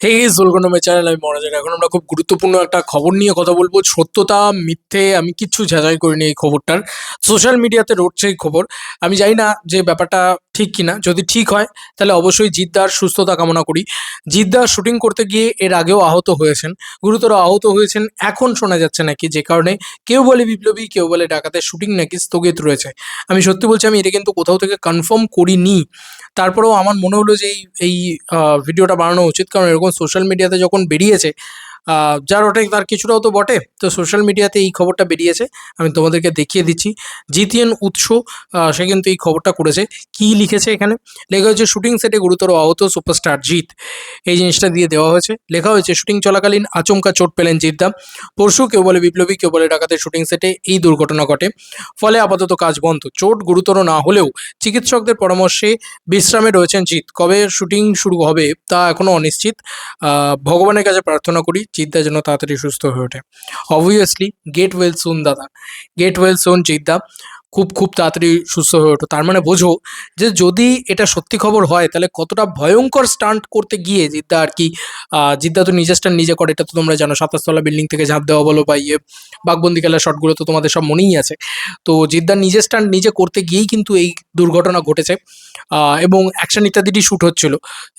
Hey welcome to my channel. আমি মনোজ। এখন আমরা খুব গুরুত্বপূর্ণ একটা খবর নিয়ে কথা বলবো। সত্যতা মিথ্যে আমি কিচ্ছু যাচাই করিনি এই খবরটার। সোশ্যাল মিডিয়াতে রটছে এই খবর। আমি জানি না যে ব্যাপারটা ঠিক কিনা। যদি ঠিক হয় তাহলে অবশ্যই জিদ্দার সুস্থতা কামনা করি। জিদ্দা শুটিং করতে গিয়ে এর আগেও আহত হয়েছেন, গুরুতর আহত হয়েছেন। এখন শোনা যাচ্ছে নাকি যে কারণে কেউ বলে বিপ্লবী, কেউ বলে ডাকাতের শুটিং নাকি স্থগিত রয়েছে। আমি সত্যি বলছি, আমি এটা কিন্তু কোথাও থেকে কনফার্ম করিনি। তারপরেও আমার মনে হলো যে এই ভিডিওটা বানানো উচিত, কারণ এরকম সোশ্যাল মিডিয়াতে যখন বেরিয়েছে, যার ওটা তার কিছুটাও তো বটে। তো সোশ্যাল মিডিয়াতে এই খবরটা বেরিয়েছে, আমি তোমাদেরকে দেখিয়ে দিচ্ছি। জিতিএন উৎস, সে কিন্তু এই খবরটা করেছে। কি লিখেছে এখানে? লেখা হয়েছে শুটিং সেটে গুরুতর আহত সুপারস্টার জিৎ। এই জিনিসটা দিয়ে দেওয়া হয়েছে। লেখা হয়েছে শুটিং চলাকালীন আচমকা চোট পেলেন জিদ্দা। পরশু কেউ বলে বিপ্লবী, কেউ বলে ডাকাতের শুটিং সেটে এই দুর্ঘটনা ঘটে। ফলে আপাতত কাজ বন্ধ। চোট গুরুতর না হলেও চিকিৎসকদের পরামর্শে বিশ্রামে রয়েছেন জিৎ। কবে শুটিং শুরু হবে তা এখনও অনিশ্চিত। ভগবানের কাছে প্রার্থনা করি জিদ্দা যেন তাড়াতাড়ি সুস্থ হয়ে ওঠে। অবভিয়াসলি গেট ওয়েল সুন দাদা, গেট ওয়েল সুন জিদ্দা। খুব খুব তাড়াতাড়ি সুস্থ হয়ে ওঠো। তার মানে বোঝো যে যদি এটা সত্যি খবর হয় তাহলে কতটা ভয়ঙ্কর স্টান্ট করতে গিয়ে জিদ্দা আর কি। জিদ্দা তো নিজের স্টান্ট নিজে করে, এটা তো তোমরা জানো। 27 তলা বিল্ডিং থেকে ঝাঁপ দেওয়া বলো বা বাঘবন্দি খেলার শটগুলো তো তোমাদের সব মনেই আছে। তো জিদ্দার নিজের স্টান্ট নিজে করতে গিয়েই কিন্তু এই দুর্ঘটনা ঘটেছে। এবং অ্যাকশন ইত্যাদিটি শ্যুট হচ্ছিল।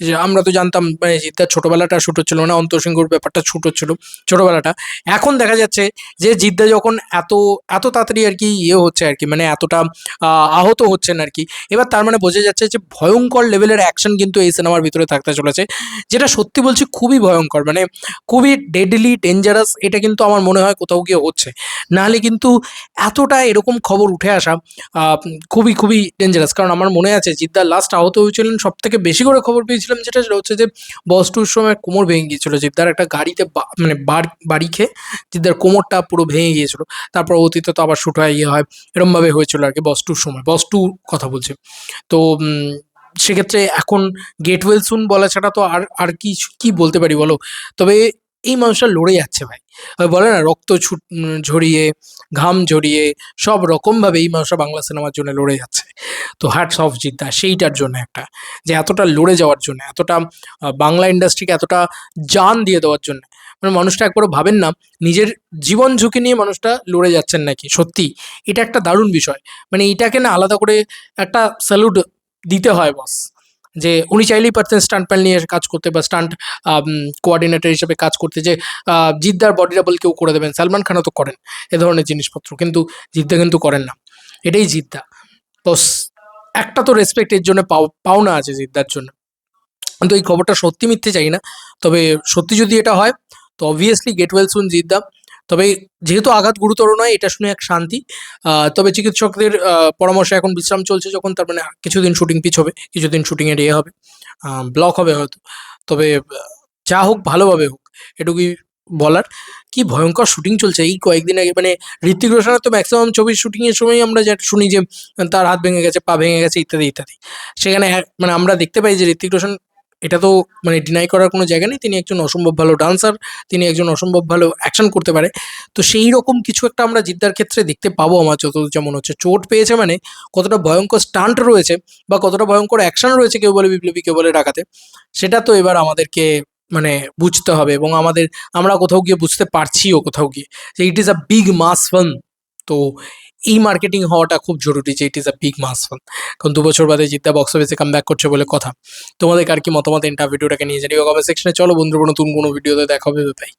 যে আমরা তো জানতাম মানে জিদ্দার ছোটোবেলাটা শ্যুট হচ্ছিল, মানে অন্তরসিংহর ব্যাপারটা শ্যুট হচ্ছিল ছোটোবেলাটা। এখন দেখা যাচ্ছে যে জিদ্দা যখন এত এত তাড়াতাড়ি আর কি হচ্ছে আর কি, মানে এতটা আহত হচ্ছেন আর কি। এবার তার মানে বোঝা যাচ্ছে যে ভয়ঙ্কর লেভেলের অ্যাকশন কিন্তু এই সিনেমার ভিতরে থাকতে চলেছে, যেটা সত্যি বলছি খুবই ভয়ঙ্কর, মানে খুবই ডেডলি ডেঞ্জারাস। এটা কিন্তু আমার মনে হয় কোথাও গিয়ে হচ্ছে, নাহলে কিন্তু এতটা এরকম খবর উঠে আসা খুবই খুবই ডেঞ্জারাস। কারণ আমার মনে আছে জিদ্দা লাস্ট আহত হয়েছিলেন, সব থেকে বেশি করে খবর পেয়েছিলাম যেটা, সেটা হচ্ছে যে বস টুর সময় কোমর ভেঙে গিয়েছিল জিদ্দার। একটা গাড়িতে মানে বাড়ি খেয়ে জিদ্দার কোমরটা পুরো ভেঙে গিয়েছিল। তারপর অতীতে তো আবার শুট হয় হয় এরমভাবে হয়েছিল আর কি, বস টুর সময়, বস টু কথা বলছে। তো সেক্ষেত্রে এখন গেট ওয়েল সুন বলা ছাড়া তো আর আর কি কি বলতে পারি বলো। তবে এই মানুষটা লড়ে যাচ্ছে ভাই। বলে না রক্ত ঝরিয়ে, ঘাম ঝরিয়ে, সব রকমভাবে এই মানুষটা বাংলা সিনেমার জন্য লড়ে যাচ্ছে। তো হ্যাটস অফ জিদ্দা সেইটার জন্য একটা, যে এতটা লড়ে যাওয়ার জন্য, এতটা বাংলা ইন্ডাস্ট্রিকে এতটা জান দিয়ে দেওয়ার জন্য। মানে মানুষটা একবারও ভাবেন না নিজের জীবন ঝুঁকি নিয়ে মানুষটা লড়ে যাচ্ছেন নাকি। সত্যি এটা একটা দারুণ বিষয়। মানে এটাকে না আলাদা করে একটা স্যালুট দিতে হয় বস, যে উনি চাইলেই পারতেন স্টান্ট প্যান নিয়ে কাজ করতে বা স্টান্ট কোঅর্ডিনেটর হিসেবে কাজ করতে, যে জিদ্দার বডি ডাবল কেউ করে দেবেন। সালমান খানও তো করেন এ ধরনের জিনিসপত্র, কিন্তু জিদ্দা কিন্তু করেন না। এটাই জিদ্দা। তো একটা তো রেসপেক্ট এর জন্য পাওনা আছে জিদ্দার জন্য। কিন্তু এই খবরটা সত্যি মিথ্যে চাই না। তবে সত্যি যদি এটা হয় তো obviously get well soon Jeddah. তবে যেহেতু আঘাত গুরুতর নয়, এটা শুনে এক শান্তি। তবে চিকিৎসকদের পরামর্শে এখন বিশ্রাম চলছে যখন, তার মানে কিছুদিন শুটিং পিছবে, কিছুদিন শুটিংয়ের হবে, ব্লক হবে হয়তো। তবে যা হোক ভালোভাবে হোক, এটুকুই বলার। কি ভয়ঙ্কর শুটিং চলছে এই কয়েকদিন আগে, মানে ঋত্বিক রোশনের তো ম্যাক্সিমাম ছবির শুটিংয়ের সময় আমরা যা শুনি যে তার হাত ভেঙে গেছে, পা ভেঙে গেছে, ইত্যাদি ইত্যাদি। সেখানে মানে আমরা দেখতে পাই যে ঋত্বিক রোশন, এটা তো মানে ডিনাই করার কোনো জায়গা নেই, তিনি একজন অসম্ভব ভালো ডান্সার, তিনি একজন অসম্ভব ভালো অ্যাকশন করতে পারে। তো সেই রকম কিছু একটা আমরা জিদ্দার ক্ষেত্রে দেখতে পাবো আমার যতদূর যেমন হচ্ছে। চোট পেয়েছে মানে কতটা ভয়ঙ্কর স্টান্ট রয়েছে বা কতটা ভয়ঙ্কর অ্যাকশন রয়েছে, কেউ বলে বিপ্লবী, কেউ বলে ডাকাতে, সেটা তো এবার আমাদেরকে মানে বুঝতে হবে। এবং আমরা কোথাও গিয়ে বুঝতে পারছিও কোথাও গিয়ে যে it is a big mass film. তো এই মার্কেটিং হওয়াটা খুব জরুরি যে it is a big mass film. কারণ 2 বছর বাদে জিদ্দা বক্স অফিসে কাম ব্যাক করছে বলে কথা। তোমাদের আর কি মতামত ভিডিওটাকে নিয়ে জানিও কমেন্ট সেকশনে। চলো বন্ধুরা, নতুন কোনো ভিডিওতে দেখা হবে, বাই।